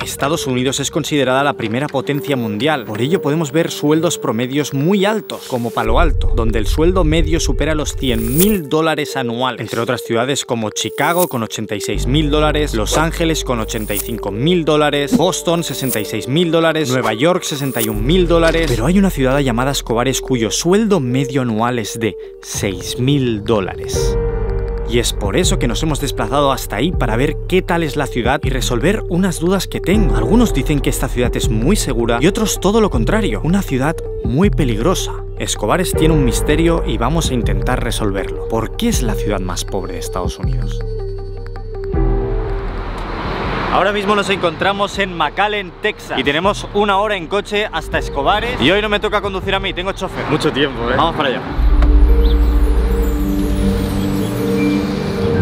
Estados Unidos es considerada la primera potencia mundial, por ello podemos ver sueldos promedios muy altos, como Palo Alto, donde el sueldo medio supera los $100.000 anuales, entre otras ciudades como Chicago con $86.000, Los Ángeles con $85.000, Boston $66.000, Nueva York $61.000, pero hay una ciudad llamada Escobares cuyo sueldo medio anual es de $6.000. Y es por eso que nos hemos desplazado hasta ahí para ver qué tal es la ciudad y resolver unas dudas que tengo. Algunos dicen que esta ciudad es muy segura y otros todo lo contrario, una ciudad muy peligrosa. Escobares tiene un misterio y vamos a intentar resolverlo. ¿Por qué es la ciudad más pobre de Estados Unidos? Ahora mismo nos encontramos en McAllen, Texas, y tenemos una hora en coche hasta Escobares. Y hoy no me toca conducir a mí, tengo chofer. Mucho tiempo, ¿eh? Vamos para allá.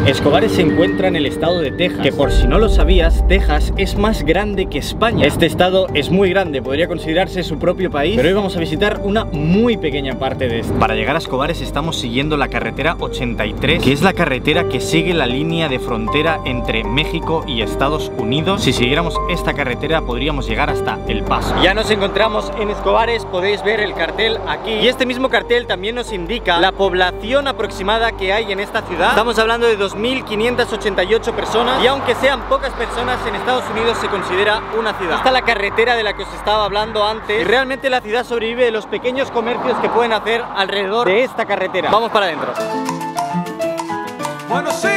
Escobares se encuentra en el estado de Texas, que por si no lo sabías, Texas es más grande que España. Este estado es muy grande, podría considerarse su propio país, pero hoy vamos a visitar una muy pequeña parte de esto. Para llegar a Escobares estamos siguiendo la carretera 83, que es la carretera que sigue la línea de frontera entre México y Estados Unidos. Si siguiéramos esta carretera podríamos llegar hasta El Paso. Ya nos encontramos en Escobares, podéis ver el cartel aquí, y este mismo cartel también nos indica la población aproximada que hay en esta ciudad. Estamos hablando de 2.588 personas, y aunque sean pocas personas, en Estados Unidos se considera una ciudad. Esta es la carretera de la que os estaba hablando antes, y realmente la ciudad sobrevive de los pequeños comercios que pueden hacer alrededor de esta carretera. Vamos para adentro. Bueno, sí.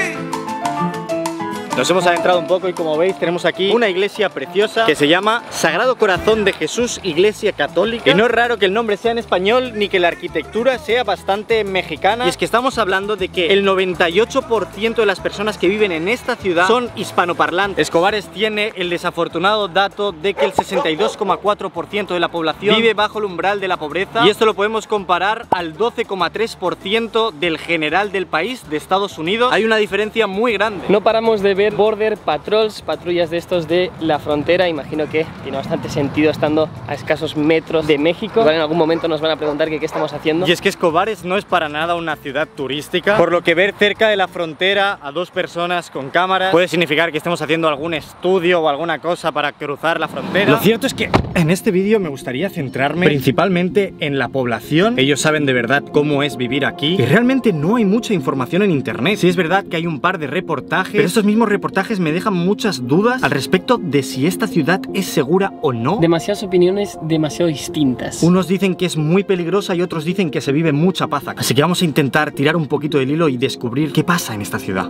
Nos hemos adentrado un poco y como veis tenemos aquí una iglesia preciosa que se llama Sagrado Corazón de Jesús Iglesia Católica. Y no es raro que el nombre sea en español ni que la arquitectura sea bastante mexicana. Y es que estamos hablando de que el 98% de las personas que viven en esta ciudad son hispanoparlantes. Escobares tiene el desafortunado dato de que el 62,4% de la población vive bajo el umbral de la pobreza. Y esto lo podemos comparar al 12,3% del general del país, de Estados Unidos. Hay una diferencia muy grande. No paramos de ver Border Patrols, patrullas de estos de la frontera. Imagino que tiene bastante sentido estando a escasos metros de México. Igual en algún momento nos van a preguntar qué estamos haciendo. Y es que Escobares no es para nada una ciudad turística, por lo que ver cerca de la frontera a dos personas con cámaras puede significar que estemos haciendo algún estudio o alguna cosa para cruzar la frontera. Lo cierto es que en este vídeo me gustaría centrarme principalmente en la población. Ellos saben de verdad cómo es vivir aquí y realmente no hay mucha información en internet. Sí es verdad que hay un par de reportajes, pero estos mismos reportajes me dejan muchas dudas al respecto de si esta ciudad es segura o no. Demasiadas opiniones demasiado distintas. Unos dicen que es muy peligrosa y otros dicen que se vive mucha paz aquí. Así que vamos a intentar tirar un poquito del hilo y descubrir qué pasa en esta ciudad.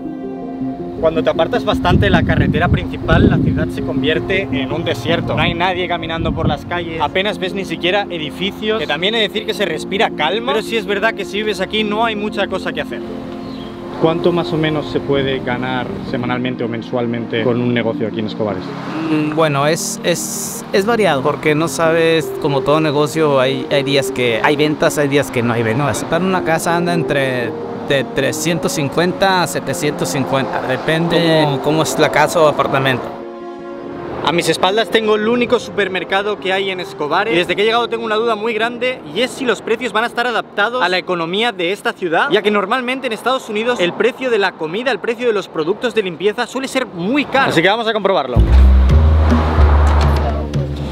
Cuando te apartas bastante de la carretera principal, la ciudad se convierte en un desierto. No hay nadie caminando por las calles, apenas ves ni siquiera edificios, que también he de decir que se respira calma, pero sí es verdad que si vives aquí no hay mucha cosa que hacer. ¿Cuánto más o menos se puede ganar semanalmente o mensualmente con un negocio aquí en Escobares? Bueno, es variado, porque no sabes, como todo negocio, hay días que hay ventas, hay días que no hay ventas. Para una casa anda entre de 350 a 750, depende cómo es la casa o apartamento. A mis espaldas tengo el único supermercado que hay en Escobares y desde que he llegado tengo una duda muy grande, y es si los precios van a estar adaptados a la economía de esta ciudad, ya que normalmente en Estados Unidos el precio de la comida, el precio de los productos de limpieza suele ser muy caro. Así que vamos a comprobarlo.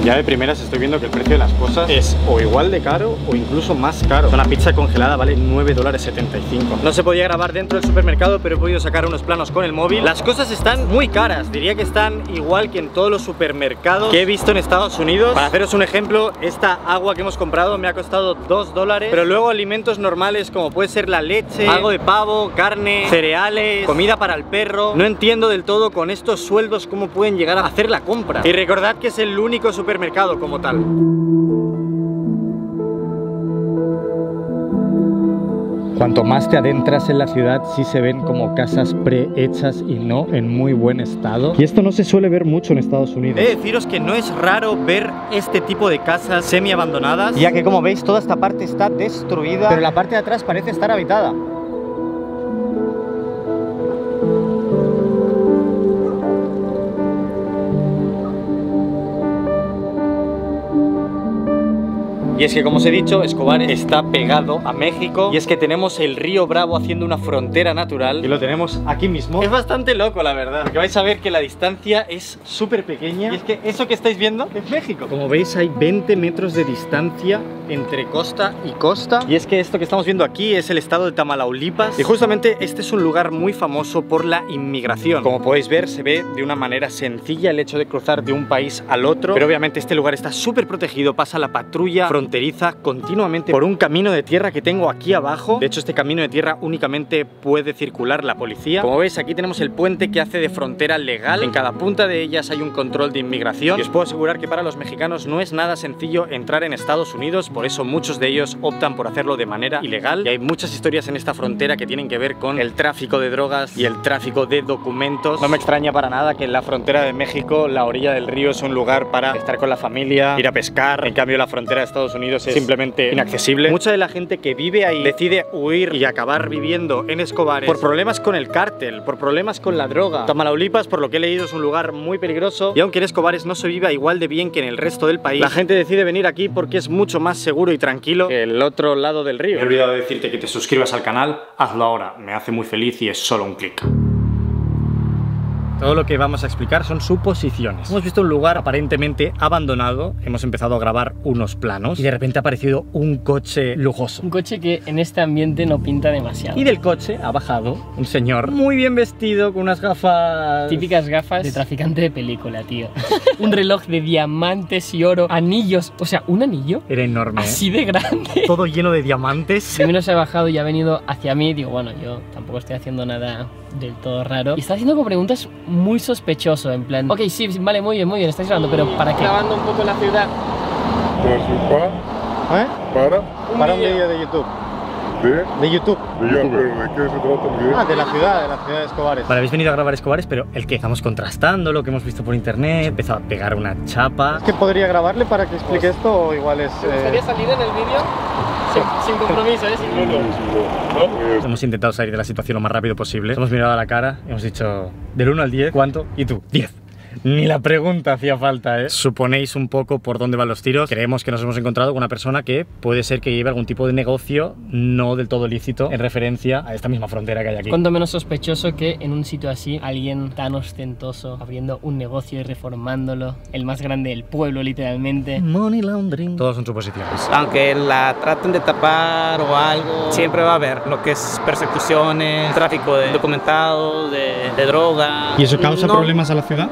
Ya de primeras estoy viendo que el precio de las cosas es o igual de caro o incluso más caro. Una pizza congelada vale $9.75. No se podía grabar dentro del supermercado, pero he podido sacar unos planos con el móvil. Las cosas están muy caras, diría que están igual que en todos los supermercados que he visto en Estados Unidos. Para haceros un ejemplo, esta agua que hemos comprado me ha costado $2, pero luego alimentos normales como puede ser la leche, algo de pavo, carne, cereales, comida para el perro. No entiendo del todo con estos sueldos cómo pueden llegar a hacer la compra. Y recordad que es el único supermercado como tal. Cuanto más te adentras en la ciudad, sí se ven como casas prehechas y no en muy buen estado. Y esto no se suele ver mucho en Estados Unidos. He de deciros que no es raro ver este tipo de casas semi abandonadas, ya que como veis toda esta parte está destruida, pero la parte de atrás parece estar habitada. Y es que, como os he dicho, Escobar está pegado a México y es que tenemos el río Bravo haciendo una frontera natural y lo tenemos aquí mismo. Es bastante loco, la verdad, porque vais a ver que la distancia es súper pequeña y es que eso que estáis viendo es México. Como veis, hay 20 metros de distancia entre costa y costa. Y es que esto que estamos viendo aquí es el estado de Tamaulipas y justamente este es un lugar muy famoso por la inmigración. Como podéis ver, se ve de una manera sencilla el hecho de cruzar de un país al otro, pero obviamente este lugar está súper protegido. Pasa la patrulla fronteriza continuamente por un camino de tierra que tengo aquí abajo. De hecho, este camino de tierra únicamente puede circular la policía. Como veis, aquí tenemos el puente que hace de frontera legal. En cada punta de ellas hay un control de inmigración y os puedo asegurar que para los mexicanos no es nada sencillo entrar en Estados Unidos, por eso muchos de ellos optan por hacerlo de manera ilegal. Y hay muchas historias en esta frontera que tienen que ver con el tráfico de drogas y el tráfico de documentos. No me extraña para nada que en la frontera de México la orilla del río es un lugar para estar con la familia, ir a pescar. En cambio, la frontera de Estados Unidos es simplemente inaccesible. Mucha de la gente que vive ahí decide huir y acabar viviendo en Escobar por problemas con el cártel, por problemas con la droga. Tamaulipas, por lo que he leído, es un lugar muy peligroso y aunque en Escobares no se viva igual de bien que en el resto del país, la gente decide venir aquí porque es mucho más seguro y tranquilo que el otro lado del río. Me he olvidado de decirte que te suscribas al canal, hazlo ahora, me hace muy feliz y es solo un clic. Todo lo que vamos a explicar son suposiciones. Hemos visto un lugar aparentemente abandonado, hemos empezado a grabar unos planos y de repente ha aparecido un coche lujoso. Un coche que en este ambiente no pinta demasiado. Y del coche ha bajado un señor muy bien vestido, con unas gafas... Típicas gafas de traficante de película, tío. Un reloj de diamantes y oro, anillos, o sea, un anillo Era enorme, así de grande. Todo lleno de diamantes. Primero se ha bajado y ha venido hacia mí. Digo, bueno, yo tampoco estoy haciendo nada del todo raro. Y está haciendo como preguntas muy sospechoso, en plan, ok, sí, vale, muy bien, estáis grabando, pero ¿para qué? Grabando un poco la ciudad. Para un vídeo de YouTube. ¿De YouTube? ¿Pero de qué se trata? De la ciudad de Escobares. Vale, habéis venido a grabar Escobares, pero el que estamos contrastando, lo que hemos visto por internet, empezó a pegar una chapa. ¿Es que podría grabarle para que explique esto o igual es...? ¿Te gustaría salir en el vídeo? Sin compromiso, ¿eh? Sin... Hemos intentado salir de la situación lo más rápido posible. Hemos mirado a la cara, hemos dicho del 1 al 10, ¿cuánto? Y tú, 10. Ni la pregunta hacía falta, ¿eh? Suponéis un poco por dónde van los tiros. Creemos que nos hemos encontrado con una persona que puede ser que lleve algún tipo de negocio no del todo lícito en referencia a esta misma frontera que hay aquí. Cuanto menos sospechoso que en un sitio así alguien tan ostentoso abriendo un negocio y reformándolo, el más grande del pueblo literalmente. Money laundering. Todos son suposiciones. Aunque la traten de tapar o algo, siempre va a haber lo que es persecuciones, tráfico de documentados, de droga. ¿Y eso causa problemas a la ciudad?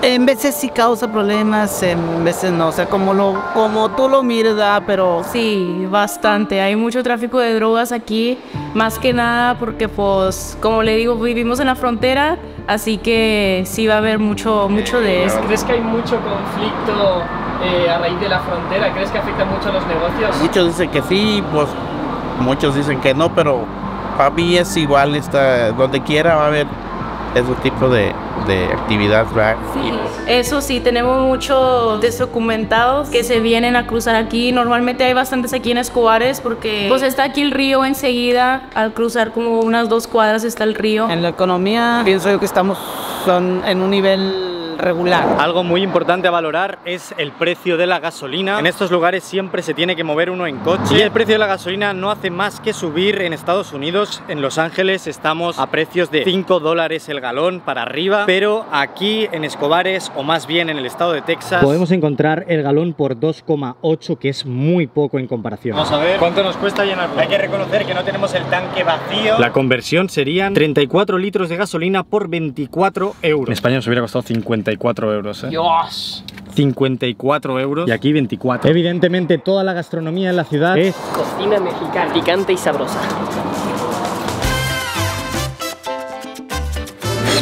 En veces sí causa problemas, en veces no, o sea, como tú lo mires, ¿verdad? Pero sí, bastante, hay mucho tráfico de drogas aquí, más que nada porque pues, como le digo, vivimos en la frontera, así que sí va a haber mucho de eso. ¿Crees que hay mucho conflicto a raíz de la frontera? ¿Crees que afecta mucho a los negocios? Muchos dicen que sí, pues muchos dicen que no, pero para mí es igual, donde quiera va a haber ese tipo de actividad, ¿verdad? Sí, eso sí, tenemos muchos desdocumentados que se vienen a cruzar aquí. Normalmente hay bastantes aquí en Escobares porque pues está aquí el río enseguida. Al cruzar como unas 2 cuadras está el río. En la economía pienso yo que estamos en un nivel regular. Algo muy importante a valorar es el precio de la gasolina. En estos lugares siempre se tiene que mover uno en coche y el precio de la gasolina no hace más que subir en Estados Unidos. En Los Ángeles estamos a precios de $5 el galón para arriba, pero aquí en Escobares, o más bien en el estado de Texas, podemos encontrar el galón por 2,8, que es muy poco en comparación. Vamos a ver cuánto nos cuesta llenarlo. Hay que reconocer que no tenemos el tanque vacío. La conversión serían 34 litros de gasolina por 24 euros. En España nos hubiera costado 54 euros, ¿eh? ¡Dios! 54 euros y aquí 24. Evidentemente toda la gastronomía en la ciudad es cocina mexicana, picante y sabrosa.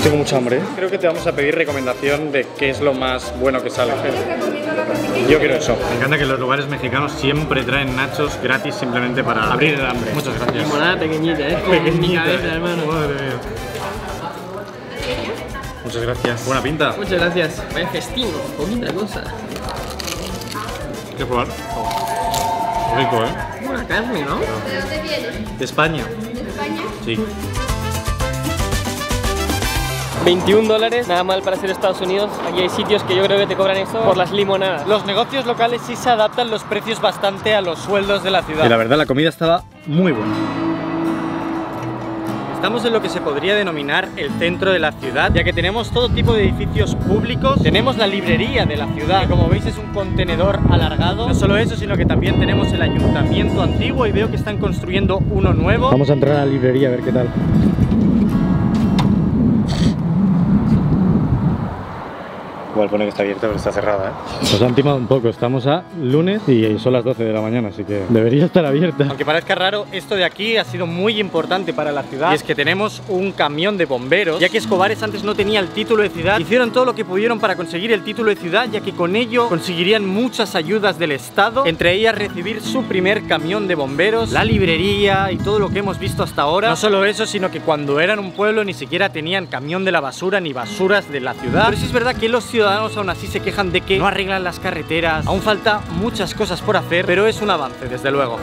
Tengo mucha hambre. Creo que te vamos a pedir recomendación de qué es lo más bueno que sale. Yo quiero eso. Me encanta que los lugares mexicanos siempre traen nachos gratis simplemente para abrir el hambre. Muchas gracias. Limonada pequeñita, ¿eh? Pequeñita. Mi cabeza, hermano. Madre mía. Muchas gracias. Buena pinta. Muchas gracias. Vaya festino, poquita cosa. ¿Quieres probar? Rico, ¿eh? Buena carne, ¿no? ¿De dónde vienes? De España. ¿De España? Sí. 21 dólares, nada mal para ser Estados Unidos. Aquí hay sitios que yo creo que te cobran eso por las limonadas. Los negocios locales sí se adaptan los precios bastante a los sueldos de la ciudad. Y la verdad, la comida estaba muy buena. Estamos en lo que se podría denominar el centro de la ciudad, ya que tenemos todo tipo de edificios públicos. Tenemos la librería de la ciudad, que como veis es un contenedor alargado. No solo eso, sino que también tenemos el ayuntamiento antiguo y veo que están construyendo uno nuevo. Vamos a entrar a la librería a ver qué tal. Igual pone que está abierta, pero está cerrada, ¿eh? Nos han timado un poco, estamos a lunes y son las 12 de la mañana, así que debería estar abierta. Aunque parezca raro, esto de aquí ha sido muy importante para la ciudad. Y es que tenemos un camión de bomberos, ya que Escobares antes no tenía el título de ciudad. Hicieron todo lo que pudieron para conseguir el título de ciudad, ya que con ello conseguirían muchas ayudas del Estado, entre ellas recibir su primer camión de bomberos, la librería y todo lo que hemos visto hasta ahora. No solo eso, sino que cuando eran un pueblo ni siquiera tenían camión de la basura ni basuras de la ciudad. Pero sí es verdad que los ciudadanos aún así se quejan de que no arreglan las carreteras. Aún falta muchas cosas por hacer, pero es un avance, desde luego.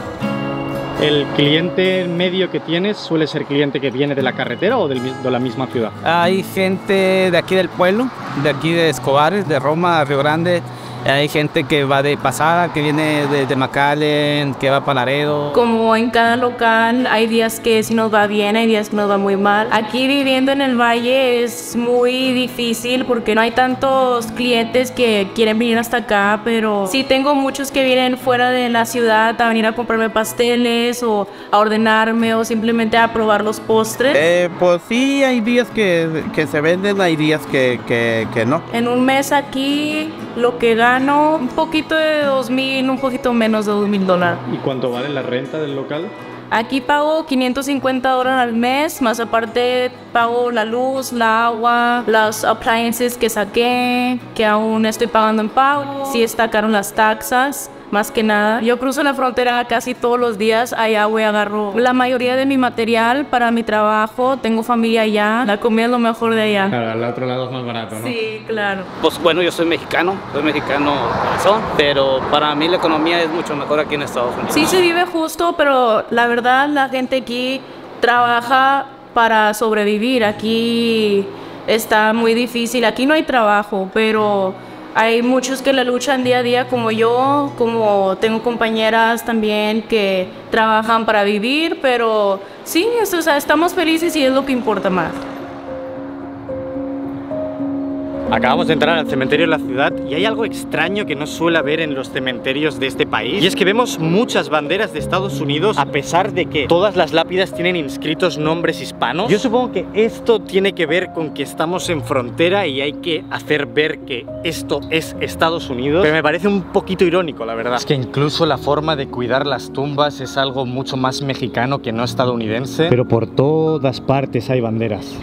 ¿El cliente medio que tienes suele ser cliente que viene de la carretera o de la misma ciudad? Hay gente de aquí del pueblo, de aquí de Escobares, de Roma, Río Grande. Hay gente que va de pasada, que viene de McAllen, que va para Laredo. Como en cada local, hay días que sí nos va bien, hay días que nos va muy mal. Aquí viviendo en el valle es muy difícil porque no hay tantos clientes que quieren venir hasta acá, pero sí tengo muchos que vienen fuera de la ciudad a venir a comprarme pasteles o a ordenarme o simplemente a probar los postres. Pues sí, hay días que se venden, hay días que no. En un mes aquí lo que gano un poquito de 2,000, un poquito menos de 2,000 dólares. ¿Y cuánto vale la renta del local? Aquí pago 550 dólares al mes, más aparte pago la luz, la agua, los appliances que saqué, que aún estoy pagando en pago. Sí está caro las taxas. Más que nada, yo cruzo la frontera casi todos los días, allá voy, agarro la mayoría de mi material para mi trabajo, tengo familia allá, la comida es lo mejor de allá. Claro, al otro lado es más barato, ¿no? Sí, claro. Pues bueno, yo soy mexicano corazón, pero para mí la economía es mucho mejor aquí en Estados Unidos. Sí se vive justo, pero la verdad la gente aquí trabaja para sobrevivir, aquí está muy difícil, aquí no hay trabajo, pero hay muchos que la luchan día a día como yo, como tengo compañeras también que trabajan para vivir, pero sí, o sea, estamos felices y es lo que importa más. Acabamos de entrar al cementerio de la ciudad y hay algo extraño que no suele haber en los cementerios de este país. Y es que vemos muchas banderas de Estados Unidos a pesar de que todas las lápidas tienen inscritos nombres hispanos. Yo supongo que esto tiene que ver con que estamos en frontera y hay que hacer ver que esto es Estados Unidos. Pero me parece un poquito irónico, la verdad. Es que incluso la forma de cuidar las tumbas es algo mucho más mexicano que no estadounidense. Pero por todas partes hay banderas.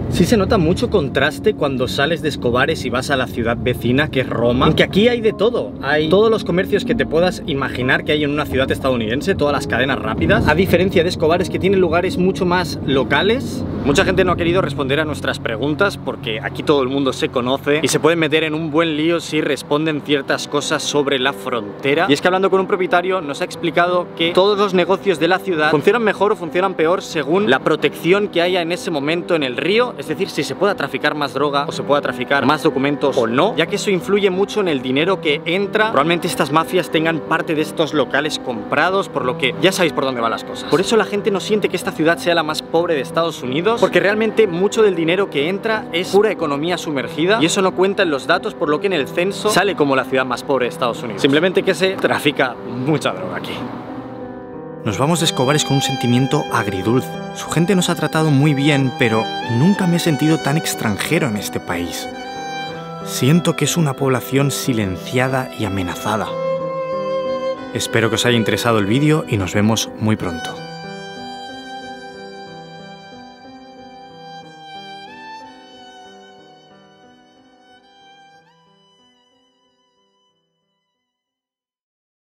Sí se nota mucho contraste cuando sales de Escobares y vas a la ciudad vecina, que es Roma. Aunque aquí hay de todo. Hay todos los comercios que te puedas imaginar que hay en una ciudad estadounidense, todas las cadenas rápidas. A diferencia de Escobares, que tiene lugares mucho más locales. Mucha gente no ha querido responder a nuestras preguntas porque aquí todo el mundo se conoce y se pueden meter en un buen lío si responden ciertas cosas sobre la frontera. Y es que hablando con un propietario nos ha explicado que todos los negocios de la ciudad funcionan mejor o funcionan peor según la protección que haya en ese momento en el río. Es decir, si se pueda traficar más droga o se pueda traficar más documentos o no, ya que eso influye mucho en el dinero que entra. Probablemente estas mafias tengan parte de estos locales comprados, por lo que ya sabéis por dónde van las cosas. Por eso la gente no siente que esta ciudad sea la más pobre de Estados Unidos, porque realmente mucho del dinero que entra es pura economía sumergida y eso no cuenta en los datos, por lo que en el censo sale como la ciudad más pobre de Estados Unidos. Simplemente que se trafica mucha droga aquí. Nos vamos de Escobares con un sentimiento agridulce. Su gente nos ha tratado muy bien, pero nunca me he sentido tan extranjero en este país. Siento que es una población silenciada y amenazada. Espero que os haya interesado el vídeo y nos vemos muy pronto.